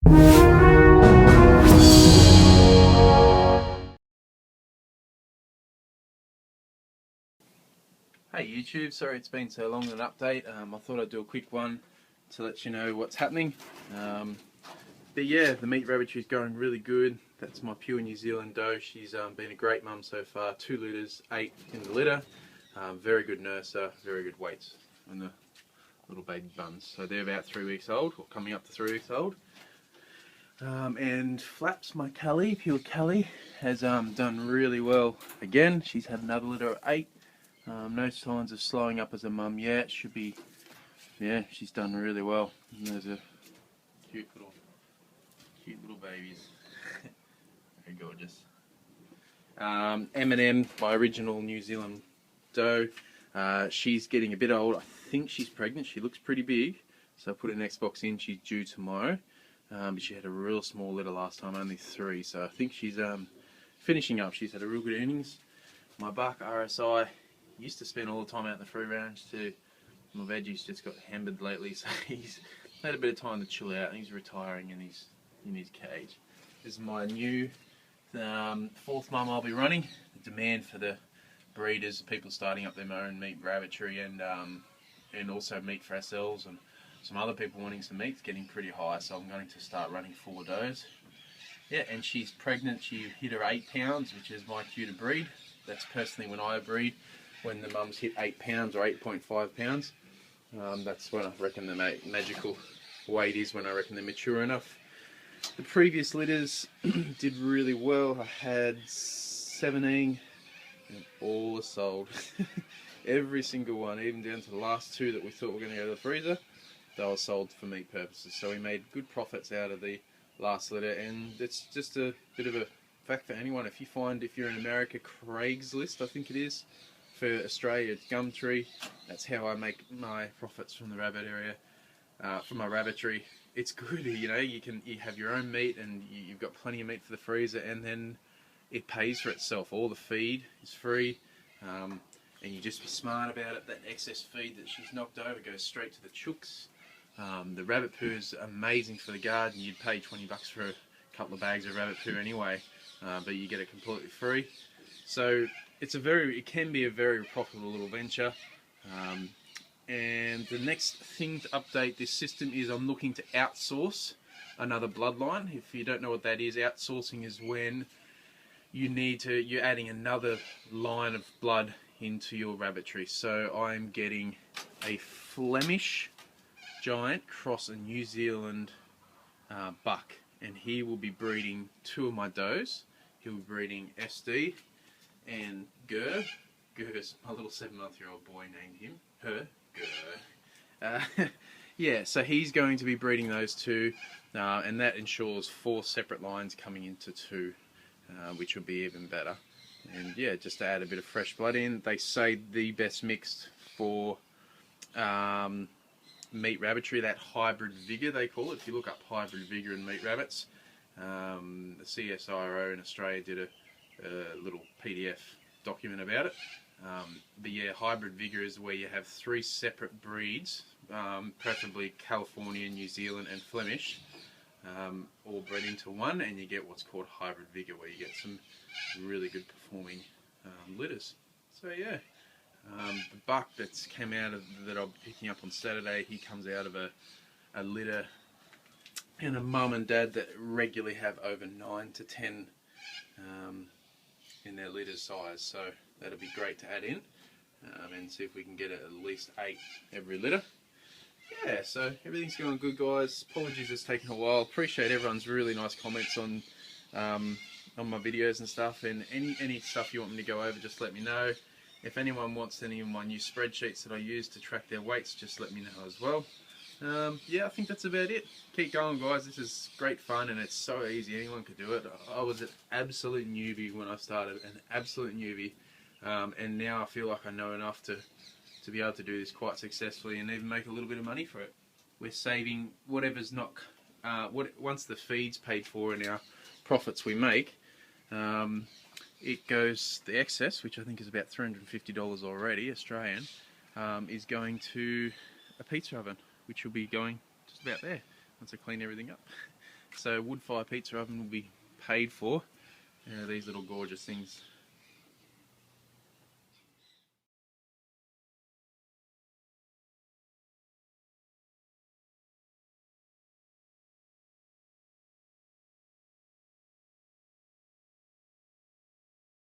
Hey YouTube, sorry it's been so long an update. I thought I'd do a quick one to let you know what's happening. But yeah, the meat rabbitry is going really good. That's my pure New Zealand doe. She's been a great mum so far. 2 litters, 8 in the litter. Very good nurser, very good weights on the little baby buns. So they're about 3 weeks old, or coming up to 3 weeks old. And Flaps, my Callie, pure Callie, has done really well again. She's had another litter of 8. No signs of slowing up as a mum yet. Should be, yeah, she's done really well. And there's a cute little babies. Very gorgeous. M&M, my original New Zealand doe. She's getting a bit old. I think she's pregnant. She looks pretty big. So I put an Xbox in. She's due tomorrow. But she had a real small litter last time, only 3. So I think she's finishing up. She's had a real good innings. My buck RSI used to spend all the time out in the free range too. My veggie's just got hammered lately, so he's had a bit of time to chill out. He's retiring and he's in his cage. This is my new 4th mum I'll be running. The demand for the breeders, people starting up their own meat rabbitry and also meat for ourselves, and some other people wanting some meat, is getting pretty high, so I'm going to start running 4 does. Yeah, and she's pregnant. She hit her 8 pounds, which is my cue to breed. That's personally when I breed. When the mums hit 8 pounds or 8.5 pounds, that's when I reckon the magical weight is, when I reckon they're mature enough. The previous litters did really well. I had 17 and all are sold. Every single one, even down to the last 2 that we thought were going to go to the freezer, they were sold for meat purposes. So we made good profits out of the last litter, and it's just a bit of a fact for anyone. If you're in America, Craigslist, I think it is. For Australia, it's Gumtree. That's how I make my profits from the rabbit area, from my rabbitry. It's good, you know. You have your own meat, and you've got plenty of meat for the freezer, and then it pays for itself. All the feed is free, and you just be smart about it. That excess feed that she's knocked over goes straight to the chooks. The rabbit poo is amazing for the garden. You'd pay $20 for a couple of bags of rabbit poo anyway, but you get it completely free. So it can be a very profitable little venture. And the next thing to update this system is I'm looking to outsource another bloodline. If you don't know what that is, outsourcing is when you're adding another line of blood into your rabbitry. So I'm getting a Flemish giant cross a New Zealand buck, and he will be breeding 2 of my does. He'll be breeding SD and Gur's my little 7-month-old boy named Gur. Yeah, so he's going to be breeding those 2, and that ensures 4 separate lines coming into 2, which will be even better. And yeah, just to add a bit of fresh blood in. They say the best mix for meat rabbitry, that hybrid vigor they call it. If you look up hybrid vigor and meat rabbits, the CSIRO in Australia did a little PDF document about it. But yeah, hybrid vigor is where you have 3 separate breeds, preferably California, New Zealand and Flemish, all bred into one, and you get what's called hybrid vigor, where you get some really good performing litters. So yeah, the buck that's came out of that I'll be picking up on Saturday, he comes out of a litter and a mum and dad that regularly have over 9 to 10 in their litter size, so that'll be great to add in, and see if we can get at least 8 every litter. Yeah, so everything's going good, guys. Apologies it's taken a while. Appreciate everyone's really nice comments on my videos and stuff, and any stuff you want me to go over, just let me know. If anyone wants any of my new spreadsheets that I use to track their weights, just let me know as well. Yeah, I think that's about it. Keep going, guys. This is great fun, and it's so easy. Anyone could do it. I was an absolute newbie when I started, an absolute newbie, and now I feel like I know enough to be able to do this quite successfully and even make a little bit of money for it. We're saving whatever's not, once the feed's paid for and our profits we make, it goes, the excess, which I think is about $350 already, Australian, is going to a pizza oven, which will be going just about there once I clean everything up. So wood fire pizza oven will be paid for. These little gorgeous things